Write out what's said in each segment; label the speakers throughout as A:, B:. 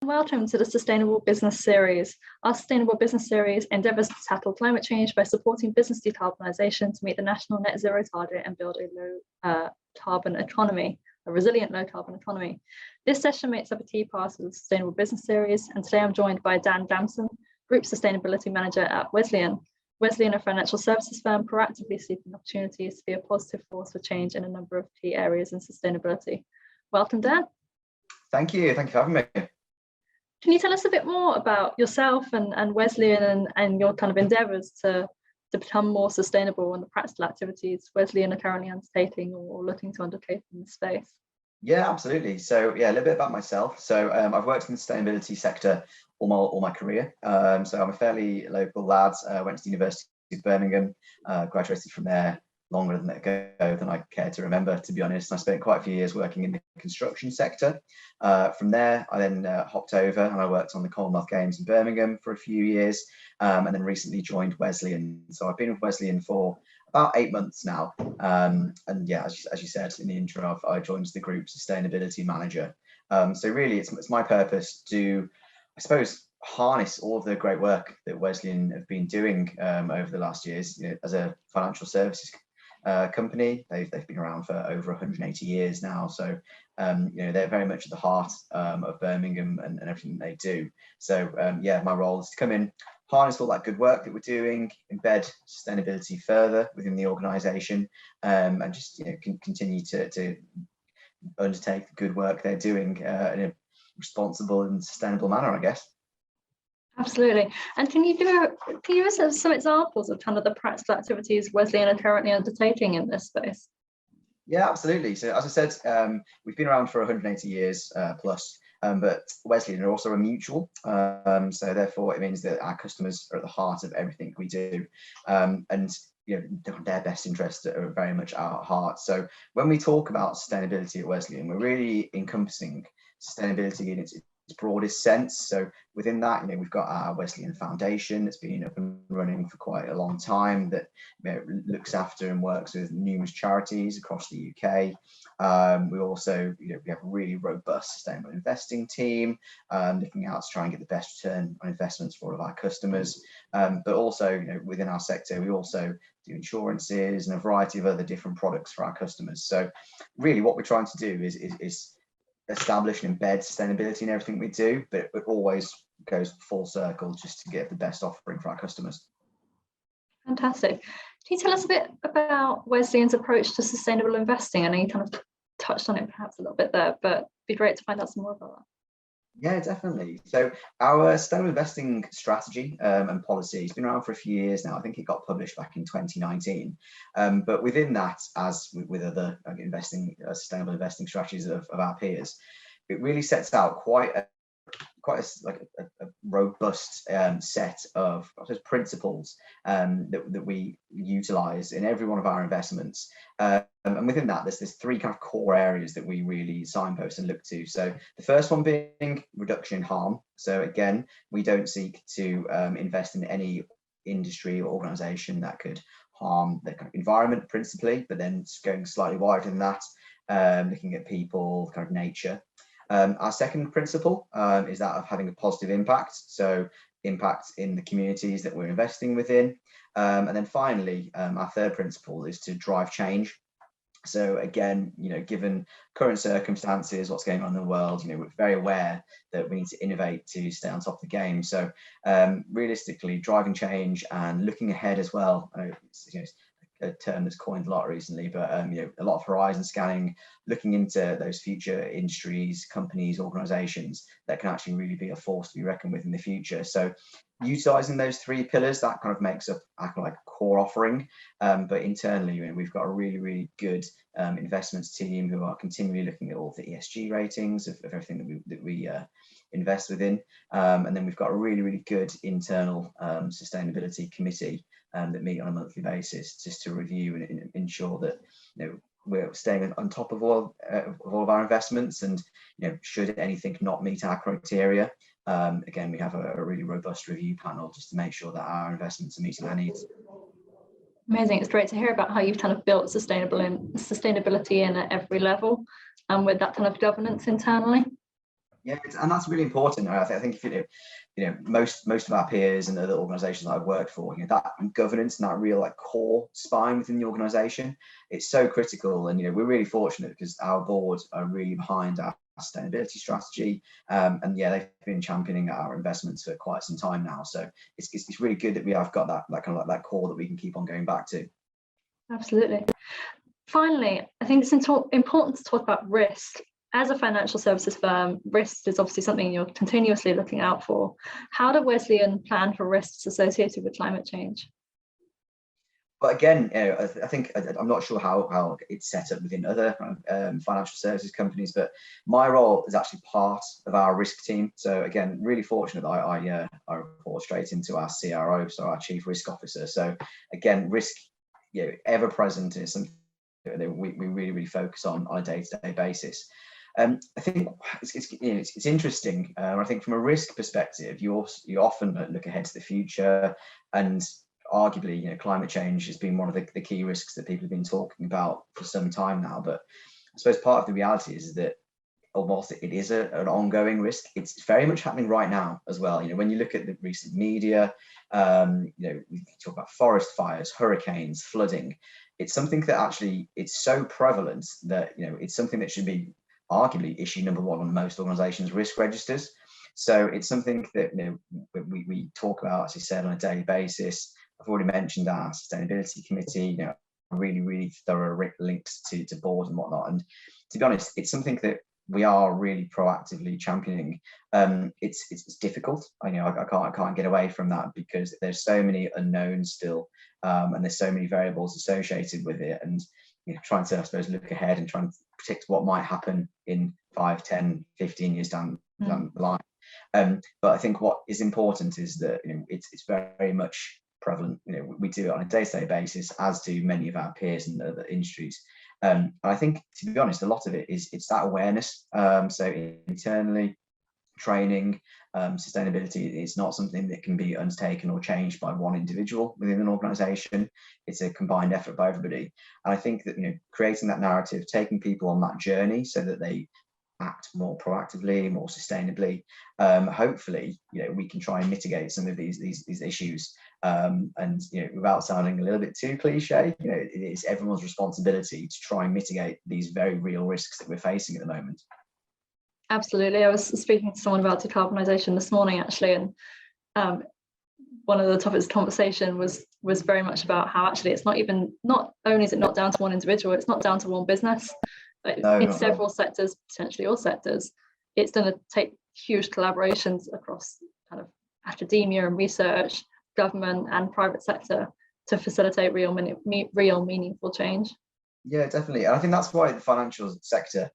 A: Welcome to the Sustainable Business Series. Our Sustainable Business Series endeavours to tackle climate change by supporting business decarbonisation to meet the national net zero target and build a low carbon economy, a resilient low carbon economy. This session makes up a key part of the Sustainable Business Series, and today I'm joined by Dan Gamson, Group Sustainability Manager at Wesleyan. Wesleyan, a financial services firm proactively seeking opportunities to be a positive force for change in a number of key areas in sustainability. Welcome, Dan.
B: Thank you for having me.
A: Can you tell us a bit more about yourself and Wesleyan and your kind of endeavours to become more sustainable and the practical activities Wesleyan are currently undertaking or looking to undertake in the space?
B: Yeah, absolutely. So yeah, a little bit about myself. So I've worked in the sustainability sector all my career. So I'm a fairly local lad. Went to the University of Birmingham, graduated from there longer than I care to remember, to be honest. I spent quite a few years working in the construction sector. From there, I then hopped over and I worked on the Commonwealth Games in Birmingham for a few years, and then recently joined Wesleyan. So I've been with Wesleyan for about 8 months now. And yeah, as you said in the intro, I joined as the Group Sustainability Manager. So really, it's my purpose to, I suppose, harness all of the great work that Wesleyan have been doing over the last years. You know, as a financial services company, they've been around for over 180 years now. So you know, they're very much at the heart of Birmingham and everything they do. So yeah, my role is to come in, harness all that good work that we're doing, embed sustainability further within the organisation, and just, you know, continue to undertake the good work they're doing in a responsible and sustainable manner, I guess.
A: Absolutely. And can you give us some examples of kind of the practical activities Wesleyan are currently undertaking in this space?
B: Yeah, absolutely. So as I said, we've been around for 180 years plus, but Wesleyan are also a mutual. So therefore it means that our customers are at the heart of everything we do. And you know, their best interests are very much our heart. So when we talk about sustainability at Wesleyan, we're really encompassing sustainability in its broadest sense. So within that, you know, we've got our Wesleyan Foundation that's been up and running for quite a long time, that, you know, looks after and works with numerous charities across the UK. We also, you know, we have a really robust sustainable investing team, looking out to try and get the best return on investments for all of our customers. But also, you know, within our sector, we also do insurances and a variety of other different products for our customers. So really what we're trying to do is establish and embed sustainability in everything we do, but it always goes full circle just to get the best offering for our customers.
A: Fantastic. Can you tell us a bit about Wesleyan's approach to sustainable investing? I know you kind of touched on it perhaps a little bit there, but it'd be great to find out some more about that.
B: Yeah, definitely. So our sustainable investing strategy and policy has been around for a few years now. I think it got published back in 2019. But within that, as with other sustainable investing strategies of our peers, it really sets out quite a robust set of, I suppose, principles that we utilise in every one of our investments. And within that, there's three kind of core areas that we really signpost and look to. So the first one being reduction in harm. So again, we don't seek to invest in any industry or organisation that could harm the kind of environment principally, but then going slightly wider than that, looking at people, kind of nature. Our second principle is that of having a positive impact, so impact in the communities that we're investing within. And then finally, our third principle is to drive change. So again, you know, given current circumstances, what's going on in the world, you know, we're very aware that we need to innovate to stay on top of the game. So realistically, driving change and looking ahead as well. It's, you know, a term that's coined a lot recently, but you know, a lot of horizon scanning, looking into those future industries, companies, organizations that can actually really be a force to be reckoned with in the future. So utilizing those three pillars, that kind of makes up our kind of like core offering. But internally, you know, we've got a really good investments team who are continually looking at all the ESG ratings of everything that we invest within. And then we've got a really good internal sustainability committee that meet on a monthly basis just to review and ensure that, you know, we're staying on top of all of our investments, and, you know, should anything not meet our criteria, again, we have a really robust review panel just to make sure that our investments are meeting our needs.
A: Amazing. It's great to hear about how you've kind of built sustainability in at every level, and with that kind of governance internally.
B: Yeah, and that's really important. I think if most of our peers and other organisations that I've worked for, that governance and that real core spine within the organisation, it's so critical. And we're really fortunate because our board are really behind our sustainability strategy, and yeah, they've been championing our investments for quite some time now. So it's really good that we have got that kind of that core that we can keep on going back to.
A: Absolutely. Finally, I think it's important to talk about risk. As a financial services firm, risk is obviously something you're continuously looking out for. How do Wesleyan plan for risks associated with climate change?
B: But again, I think I'm not sure how it's set up within other financial services companies, but my role is actually part of our risk team. So again, really fortunate that I report straight into our CRO, so our Chief Risk Officer. So again, risk, ever present, is something that we really focus on a day-to-day basis. I think it's interesting. I think from a risk perspective, you often look ahead to the future, and arguably, climate change has been one of the key risks that people have been talking about for some time now. But I suppose part of the reality is that whilst it is an ongoing risk, it's very much happening right now as well. When you look at the recent media, we talk about forest fires, hurricanes, flooding. It's something that actually it's so prevalent that it's something that should be arguably issue number one on most organizations' risk registers. So it's something that we talk about, as I said, on a daily basis. I've already mentioned our sustainability committee, really thorough links to board and whatnot. And to be honest, it's something that we are really proactively championing. It's difficult. I can't get away from that because there's so many unknowns still, and there's so many variables associated with it. And trying to, I suppose, look ahead and trying to predict what might happen in 5, 10, 15 years down the line. But I think what is important is that it's very much prevalent. We do it on a day-to-day basis, as do many of our peers in other industries. And I think, to be honest, a lot of it it's that awareness. So internally, training, sustainability is not something that can be undertaken or changed by one individual within an organization. It's a combined effort by everybody. And I think that creating that narrative, taking people on that journey so that they act more proactively, more sustainably, hopefully we can try and mitigate some of these issues, and without sounding a little bit too cliche, it is everyone's responsibility to try and mitigate these very real risks that we're facing at the moment.
A: Absolutely. I was speaking to someone about decarbonisation this morning, actually, and one of the topics of conversation was very much about how actually it's not only is it not down to one individual, it's not down to one business, but in several sectors, potentially all sectors. It's going to take huge collaborations across kind of academia and research, government and private sector to facilitate real meaningful change.
B: Yeah, definitely. And I think that's why the financial sector,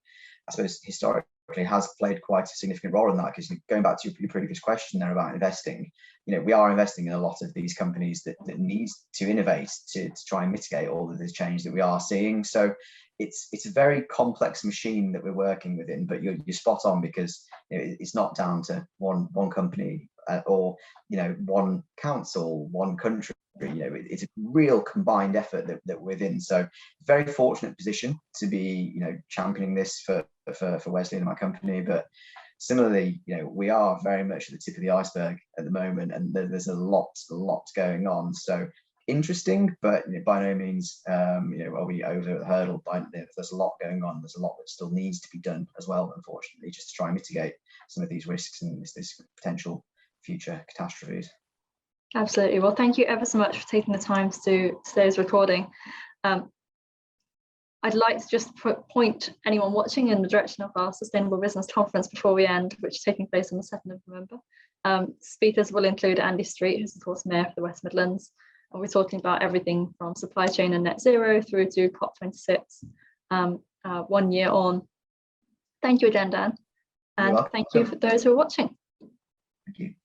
B: I suppose, historically has played quite a significant role in that, because going back to your previous question there about investing, we are investing in a lot of these companies that need to innovate to try and mitigate all of this change that we are seeing. So it's a very complex machine that we're working within, but you're spot on, because it's not down to one company or one council, one country. It's a real combined effort that we're in. So very fortunate position to be championing this for Wesleyan and my company. But similarly, we are very much at the tip of the iceberg at the moment, and there's a lot going on. So interesting, but by no means are we over the hurdle. There's a lot going on. There's a lot that still needs to be done as well, unfortunately, just to try and mitigate some of these risks and this potential future catastrophes.
A: Absolutely. Well, thank you ever so much for taking the time to do today's recording. I'd like to just point anyone watching in the direction of our Sustainable Business Conference before we end, which is taking place on the 2nd of November. Speakers will include Andy Street, who's of course Mayor for the West Midlands. And we're talking about everything from supply chain and net zero through to COP26, 1 year on. Thank you again, Dan. And thank you for those who are watching.
B: Thank you.